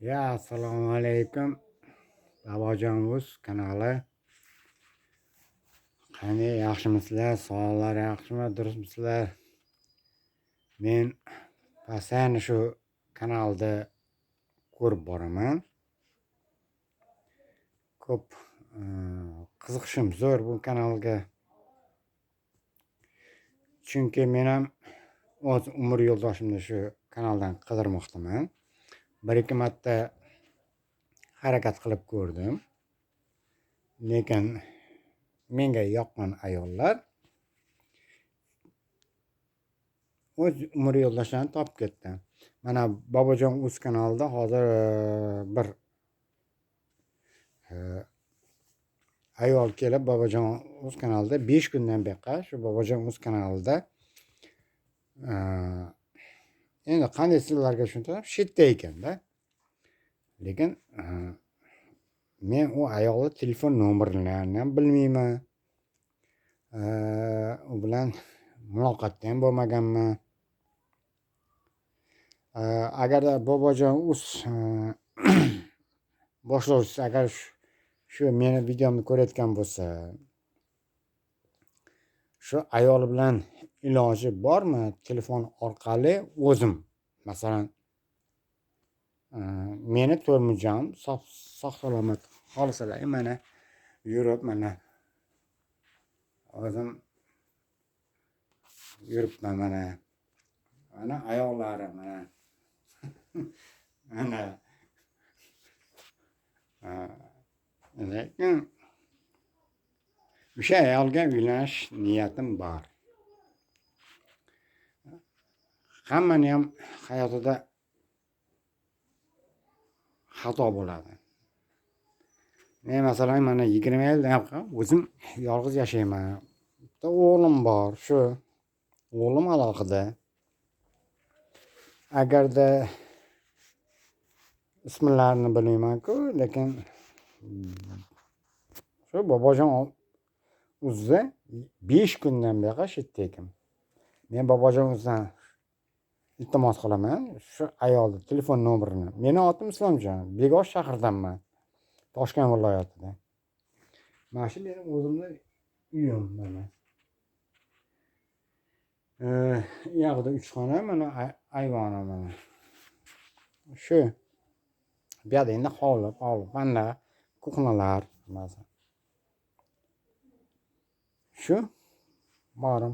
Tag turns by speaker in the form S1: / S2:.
S1: Assalomu alaykum. Babojon uz kanali. Qanday, yaxshimisizlar? Sog'liqlar yaxshimi? Durustmisizlar? Men pasayni shu kanalda ko'rib boraman. Ko'p qiziqishim zo'r bu kanalga. Chunki men ham o'z umr yo'ldoshimni shu kanaldan qidirmoqdaman. 1-2 marta harakat qilib ko'rdim. Lekin menga yoqqan ayollar o'z umr yo'ldoshlarini topib ketdi. Mana Bobojon uz kanalida hozir bir ayol kelib Bobojon uz kanalida 5 kundan beri shu Bobojon uz kanalida endi qanday sizlarga tushuntirsam, chetda ekanda. Lekin men u ayolning telefon nomerlarini ham bilmayman. U bilan muloqotda ham bo'lmaganman. Agarda Bobojon uz boshlovchisi agar shu meni videomni ko'rayotgan bo'lsa, shu ayol bilan iloji bormi telefon orqali o'zim, masalan, meni to'rmijam sog' salomat qolsalar, mana yurib, mana o'zim yuribman, mana ayollari, mana mana lekin o'sha ayolga uylanish niyatim bor. Hammani ham hayotida xato bo'ladi. Men masalan mana 20 yildan o'zim yolg'iz yashayman. Bitta o'g'lim bor, shu o'g'lim alohida. Agarda ismlarini bilmayman-ku, lekin shu Bobojon uzda 5 kundan beri chetdayman. Men Bobojon uzdan iltimos qilaman, shu ayolning telefon nomerini. Meni otim Islomjon, Begosh shahridanman, Toshkent viloyatida. Mana shu mening o'zimning uyim mana. U yoqda 3 xona, mana ayvoni mana. Shu bu yerda endi hovli, mana kuxnalar, masalan. Shu borim.